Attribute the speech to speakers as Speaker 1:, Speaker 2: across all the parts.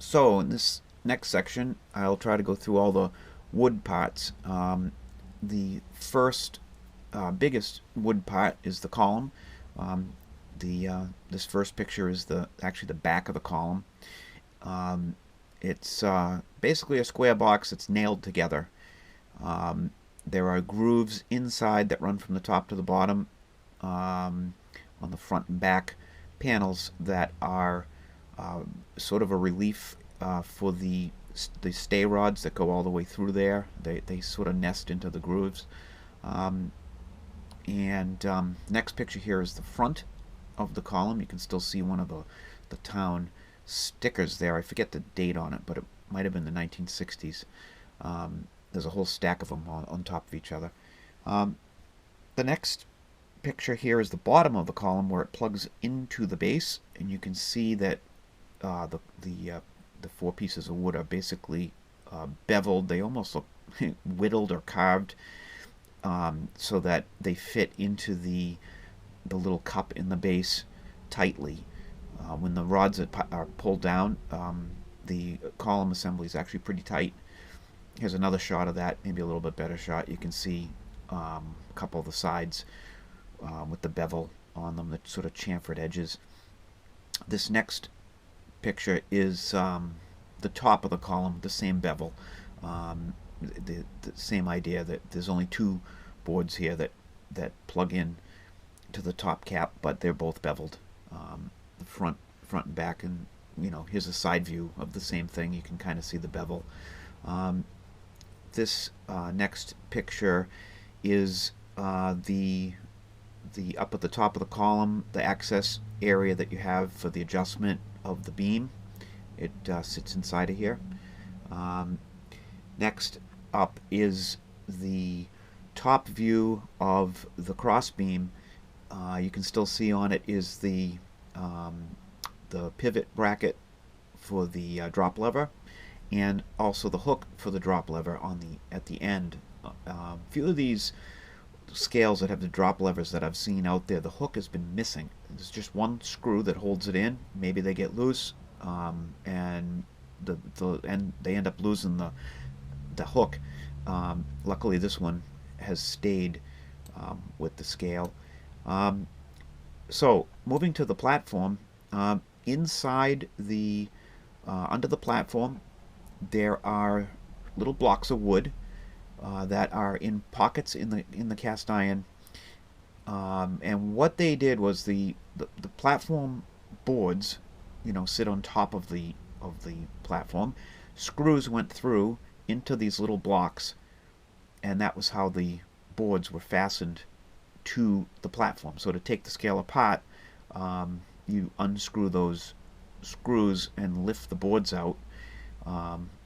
Speaker 1: So in this next section, I'll try to go through all the wood parts. The first biggest wood part is the column. Um, the This first picture is actually the back of the column. It's basically a square box that's nailed together. Um, there are grooves inside that run from the top to the bottom on the front and back panels that are sort of a relief for the stay rods that go all the way through there. They sort of nest into the grooves. Um, and Next picture here is the front of the column. You can still see one of the town stickers there. I forget the date on it, but it might have been the 1960s. There's a whole stack of them on top of each other. Um, the next picture here is the bottom of the column where it plugs into the base, and you can see that the four pieces of wood are basically beveled. They almost look whittled or carved, so that they fit into the little cup in the base tightly. When the rods are pulled down, the column assembly is actually pretty tight. Here's another shot of that, maybe a little bit better shot. You can see a couple of the sides with the bevel on them, the sort of chamfered edges. This next picture is the top of the column, the same bevel. The same idea that there's only two boards here that plug in to the top cap, but they're both beveled, the front and back. And here's a side view of the same thing. You can kind of see the bevel. This next picture is the up at the top of the column, the access area that you have for the adjustment of the beam. It sits inside of here. Next up is the top view of the cross beam. You can still see on it is the pivot bracket for the drop lever, and also the hook for the drop lever at the end. A few of these scales that have the drop levers that I've seen out there, the hook has been missing. There's just one screw that holds it in. Maybe they get loose, and they end up losing the hook. Luckily, this one has stayed with the scale. So moving to the platform, inside under the platform, there are little blocks of wood that are in pockets in the cast iron. And what they did was the platform boards, sit on top of the platform. Screws went through into these little blocks, and that was how the boards were fastened to the platform. So to take the scale apart, you unscrew those screws and lift the boards out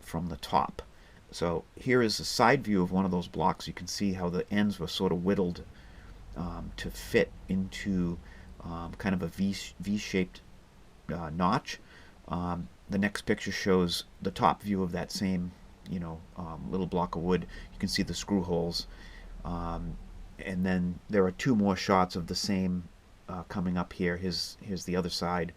Speaker 1: from the top. So here is a side view of one of those blocks. You can see how the ends were sort of whittled to fit into kind of a V-shaped notch. The next picture shows the top view of that same little block of wood. You can see the screw holes. And then there are two more shots of the same coming up here. Here's the other side.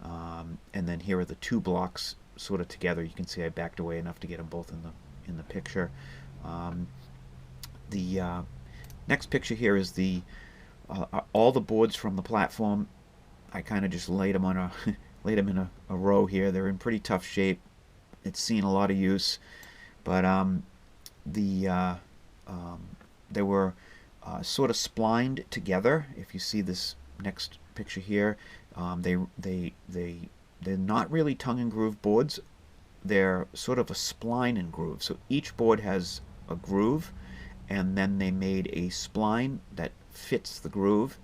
Speaker 1: And then here are the two blocks sort of together. You can see I backed away enough to get them both in the picture. The next picture here is all the boards from the platform. I kind of just laid them laid them in a row here. They're in pretty tough shape. It's seen a lot of use, but they were sort of splined together. If you see this next picture here, they're not really tongue and groove boards. They're sort of a spline and groove. So each board has a groove, and then they made a spline that fits the groove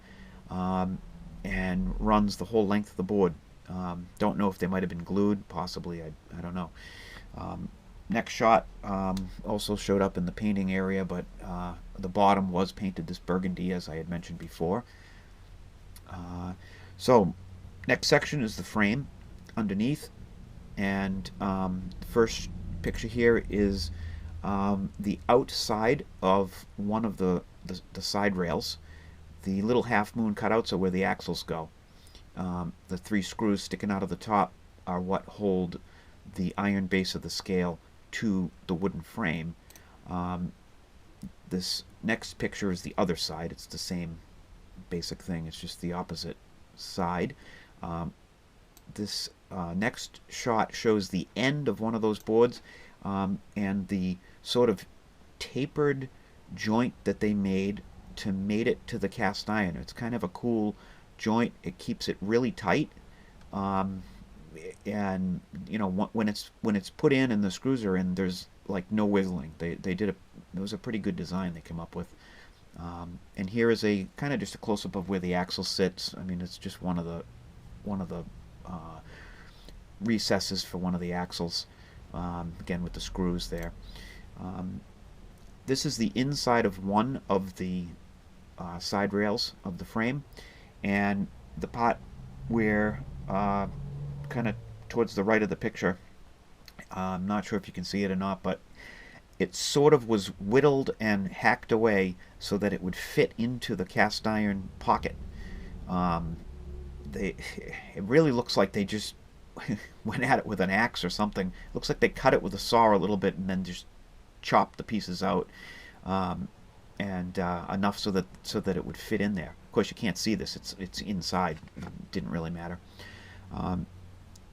Speaker 1: and runs the whole length of the board. Don't know if they might have been glued, possibly. I don't know. Next shot also showed up in the painting area, but the bottom was painted this burgundy, as I had mentioned before. So next section is the frame underneath, and the first picture here is the outside of one of the side rails. The little half moon cutouts are where the axles go. The three screws sticking out of the top are what hold the iron base of the scale to the wooden frame. Um, this next picture is the other side. It's the same basic thing. It's just the opposite side. Um, this next shot shows the end of one of those boards, and the sort of tapered joint that they made to mate it to the cast iron. It's kind of a cool joint. It keeps it really tight, um, and you know when it's put in and the screws are in, there's like no wiggling. They did it was a pretty good design they came up with. And here is a kind of just a close up of where the axle sits. I mean, it's just one of the uh, recesses for one of the axles. Again with the screws there. Um, this is the inside of one of the side rails of the frame, and the part where kind of towards the right of the picture. I'm not sure if you can see it or not, but it sort of was whittled and hacked away so that it would fit into the cast iron pocket. Um, it really looks like they just went at it with an axe or something. It looks like they cut it with a saw a little bit and then just chopped the pieces out, um, and enough so that it would fit in there. Of course, you can't see this; it's inside. It didn't really matter. Um,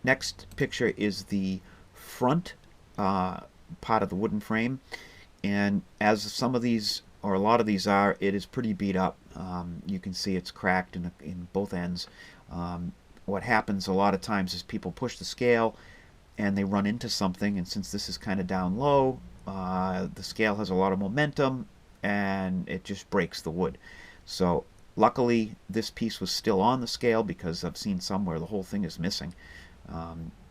Speaker 1: Next picture is the front part of the wooden frame, and as some of these or a lot of these are, it is pretty beat up. You can see it's cracked in both ends. What happens a lot of times is people push the scale and they run into something, and since this is kind of down low, the scale has a lot of momentum and it just breaks the wood. So luckily this piece was still on the scale, because I've seen some where the whole thing is missing.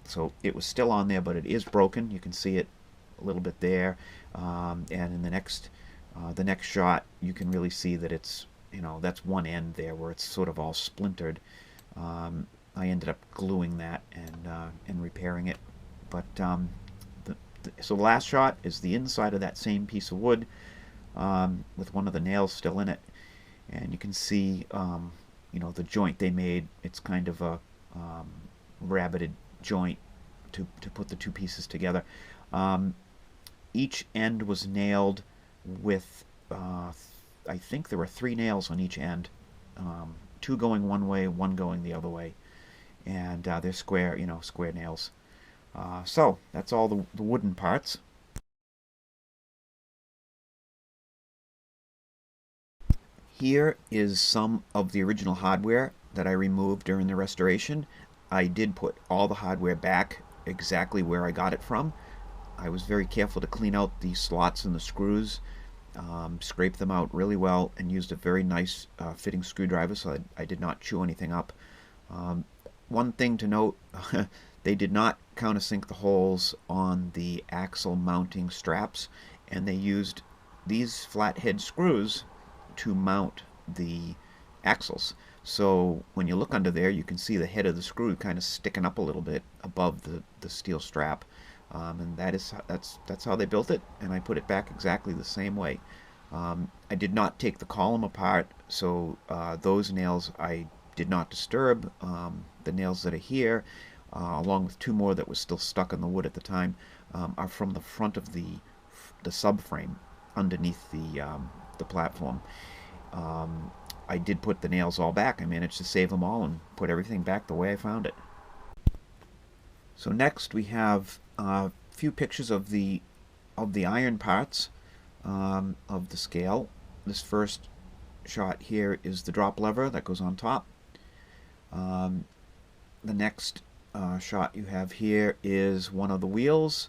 Speaker 1: So it was still on there, but it is broken. You can see it a little bit there, and in the next shot you can really see that it's, that's one end there where it's sort of all splintered. I ended up gluing that and repairing it. But so the last shot is the inside of that same piece of wood, with one of the nails still in it, and you can see the joint they made. It's kind of a rabbited joint to put the two pieces together. Each end was nailed with I think there were 3 nails on each end, 2 going one way, 1 going the other way, and they're square, square nails. So that's all the wooden parts. Here is some of the original hardware that I removed during the restoration. I did put all the hardware back exactly where I got it from. I was very careful to clean out the slots and the screws, scrape them out really well, and used a very nice fitting screwdriver so I did not chew anything up. One thing to note, they did not countersink the holes on the axle mounting straps, and they used these flathead screws to mount the axles. So when you look under there, you can see the head of the screw kind of sticking up a little bit above the steel strap, and that's how they built it, and I put it back exactly the same way. I did not take the column apart, so those nails I did not disturb. The nails that are here, along with 2 more that were still stuck in the wood at the time, are from the front of the subframe underneath the platform. I did put the nails all back. I managed to save them all and put everything back the way I found it. So next we have a few pictures of the iron parts of the scale. This first shot here is the drop lever that goes on top. The next shot you have here is one of the wheels.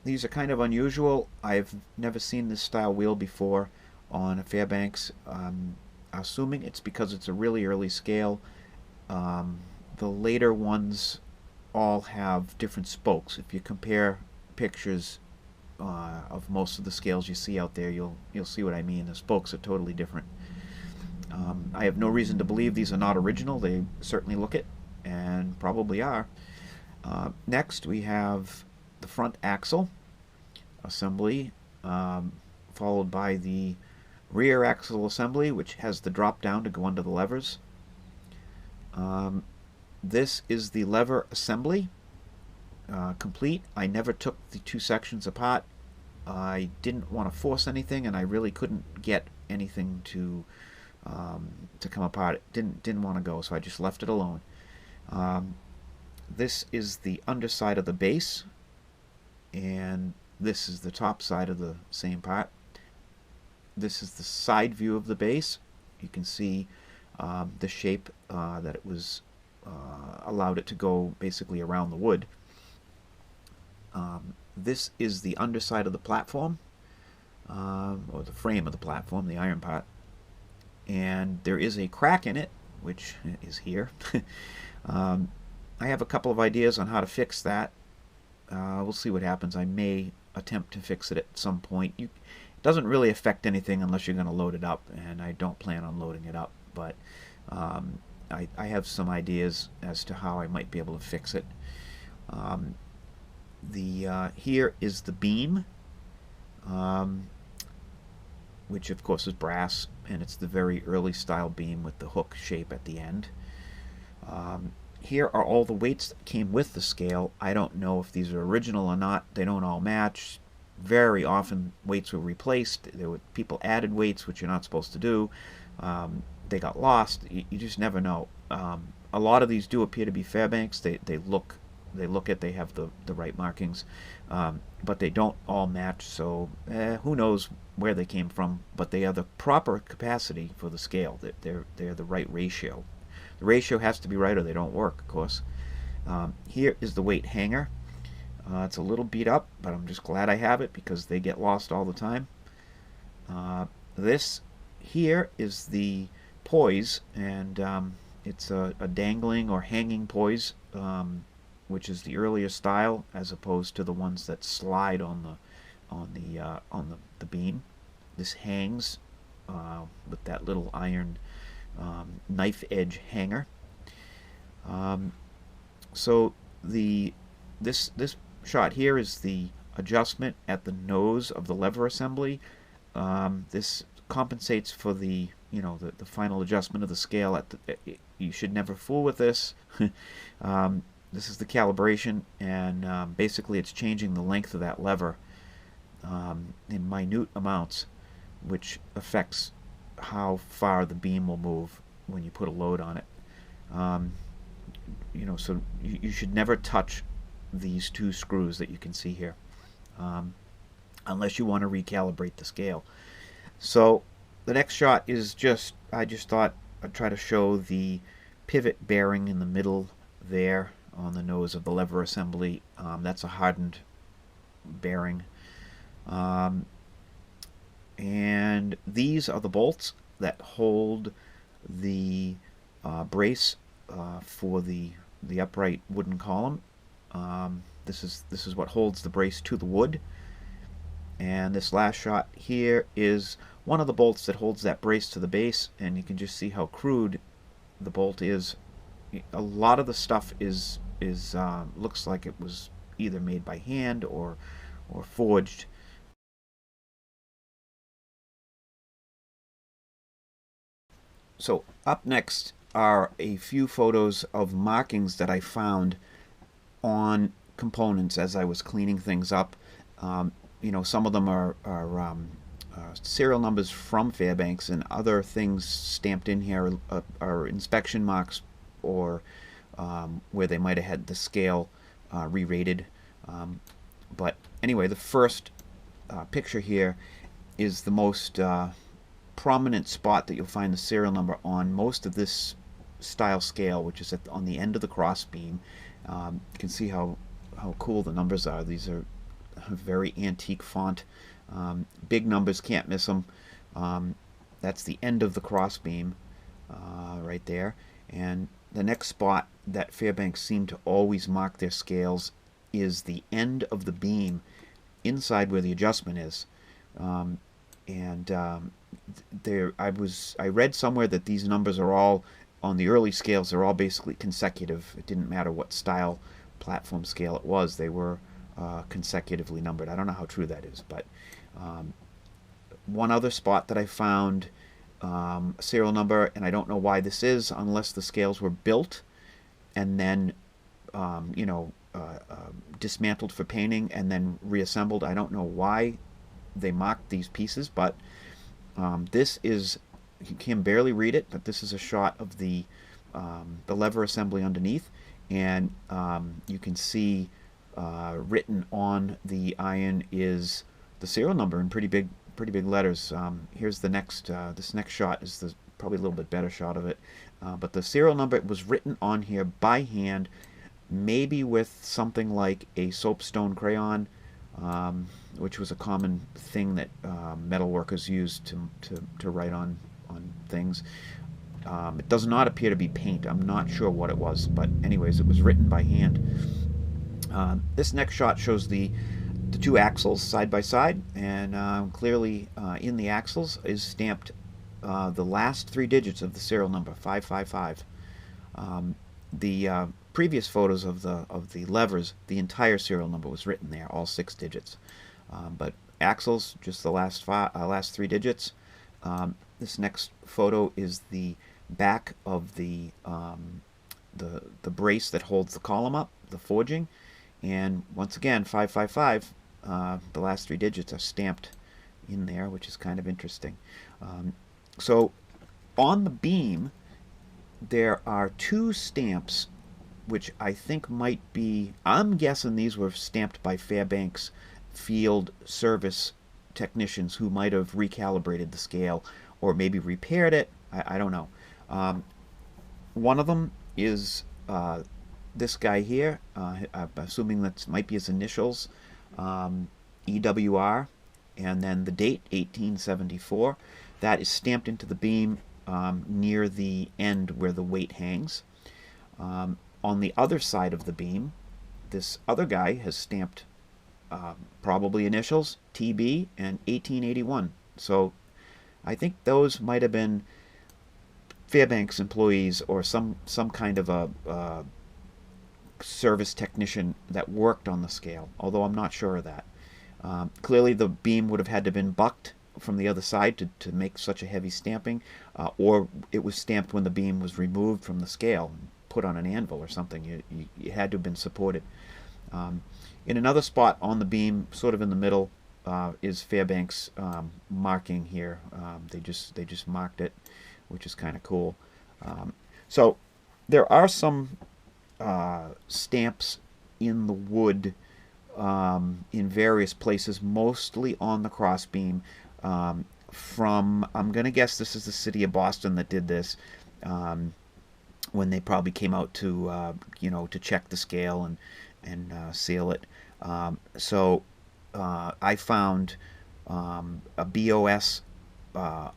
Speaker 1: These are kind of unusual. I've never seen this style wheel before on a Fairbanks. Assuming it's because it's a really early scale. The later ones all have different spokes. If you compare pictures of most of the scales you see out there, you'll see what I mean. The spokes are totally different. I have no reason to believe these are not original. They certainly look it, and probably are. Next we have the front axle assembly, followed by the rear axle assembly, which has the drop down to go under the levers. This is the lever assembly. complete. I never took the two sections apart. I didn't want to force anything, and I really couldn't get anything to come apart. It didn't want to go, so I just left it alone. This is the underside of the base, and this is the top side of the same part. This is the side view of the base. You can see the shape that it was allowed it to go basically around the wood. This is the underside of the platform, or the frame of the platform, the iron part. And there is a crack in it, which is here. I have a couple of ideas on how to fix that. We'll see what happens. I may attempt to fix it at some point. It doesn't really affect anything unless you're going to load it up, and I don't plan on loading it up, but I have some ideas as to how I might be able to fix it. Here is the beam, which of course is brass, and it's the very early style beam with the hook shape at the end. Here are all the weights that came with the scale. I don't know if these are original or not. They don't all match. Very often weights were replaced. People added weights, which you're not supposed to do. They got lost. You just never know. A lot of these do appear to be Fairbanks. They have the right markings, but they don't all match, so who knows where they came from, but they are the proper capacity for the scale. They're the right ratio. The ratio has to be right or they don't work, of course. Here is the weight hanger. It's a little beat up, but I'm just glad I have it because they get lost all the time. This here is the poise, and it's a dangling or hanging poise, which is the earlier style, as opposed to the ones that slide on the beam. This hangs with that little iron knife edge hanger. So this shot here is the adjustment at the nose of the lever assembly. This compensates for the final adjustment of the scale. You should never fool with this. This is the calibration, and basically it's changing the length of that lever in minute amounts, which affects how far the beam will move when you put a load on it. So you should never touch these two screws that you can see here, unless you want to recalibrate the scale. So the next shot is I just thought I'd try to show the pivot bearing in the middle there on the nose of the lever assembly. That's a hardened bearing. And these are the bolts that hold the brace for the upright wooden column. This is what holds the brace to the wood. And this last shot here is one of the bolts that holds that brace to the base, and you can just see how crude the bolt is. A lot of the stuff looks like it was either made by hand or forged. So up next are a few photos of markings that I found on components as I was cleaning things up. Some of them are serial numbers from Fairbanks, and other things stamped in here are inspection marks, or where they might have had the scale re-rated. But anyway, the first picture here is the most prominent spot that you'll find the serial number on most of this style scale, which is on the end of the cross beam. You can see how cool the numbers are. These are a very antique font. Big numbers, can't miss them. That's the end of the cross beam right there. And the next spot that Fairbanks seem to always mark their scales is the end of the beam inside where the adjustment is. I read somewhere that these numbers are all on the early scales. They're all basically consecutive. It didn't matter what style platform scale it was. They were consecutively numbered. I don't know how true that is, but one other spot that I found a serial number, and I don't know why this is, unless the scales were built and then dismantled for painting and then reassembled. I don't know why they marked these pieces, but this is, you can barely read it, but this is a shot of the lever assembly underneath, and you can see written on the iron is the serial number in pretty big letters. Here's the next this next shot is probably a little bit better shot of it, but the serial number was written on here by hand, maybe with something like a soapstone crayon, which was a common thing that metal workers used to write on things. It does not appear to be paint. I'm not sure what it was, but anyways, it was written by hand. This next shot shows the two axles side by side, and clearly in the axles is stamped the last three digits of the serial number, 555. The previous photos of the levers, the entire serial number was written there, all 6 digits. But axles, just the last 3 digits. This next photo is the back of the brace that holds the column up, the forging, and once again 555. The last 3 digits are stamped in there, which is kind of interesting. So on the beam there are 2 stamps which I think might be, I'm guessing these were stamped by Fairbanks field service technicians who might have recalibrated the scale or maybe repaired it. I don't know. One of them is this guy here. I'm assuming that might be his initials, EWR, and then the date 1874. That is stamped into the beam near the end where the weight hangs. On the other side of the beam, this other guy has stamped probably initials, TB, and 1881. So I think those might have been Fairbanks employees or some kind of a service technician that worked on the scale, although I'm not sure of that. Clearly the beam would have had to have been bucked from the other side to make such a heavy stamping, or it was stamped when the beam was removed from the scale and put on an anvil or something. You had to have been supported. In another spot on the beam, sort of in the middle, is Fairbanks marking here. They just marked it, which is kind of cool. So there are some stamps in the wood in various places, mostly on the crossbeam. From, I'm going to guess this is the city of Boston that did this, when they probably came out to to check the scale and seal it. So I found a BOS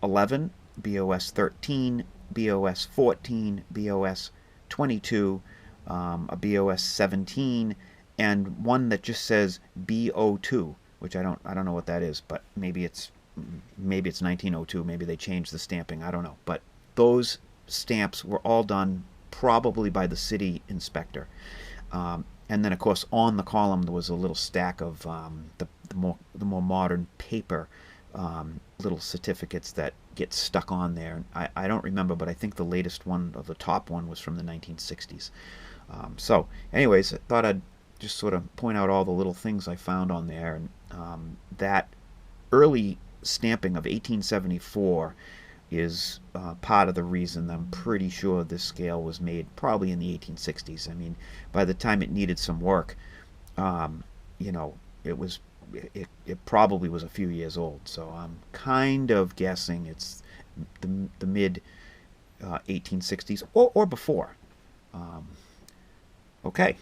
Speaker 1: 11, BOS 13, BOS 14, BOS 22, a BOS 17, and one that just says BO2, which I don't know what that is, but maybe it's 1902. Maybe they changed the stamping. I don't know. But those stamps were all done probably by the city inspector. And then, of course, on the column there was a little stack of the more modern paper little certificates that get stuck on there. I don't remember, but I think the latest one, or the top one, was from the 1960s. So, anyways, I thought I'd just sort of point out all the little things I found on there, and that early stamping of 1874 is part of the reason I'm pretty sure this scale was made probably in the 1860s. I mean, by the time it needed some work, it probably was a few years old. So I'm kind of guessing it's the mid 1860s or before. Okay.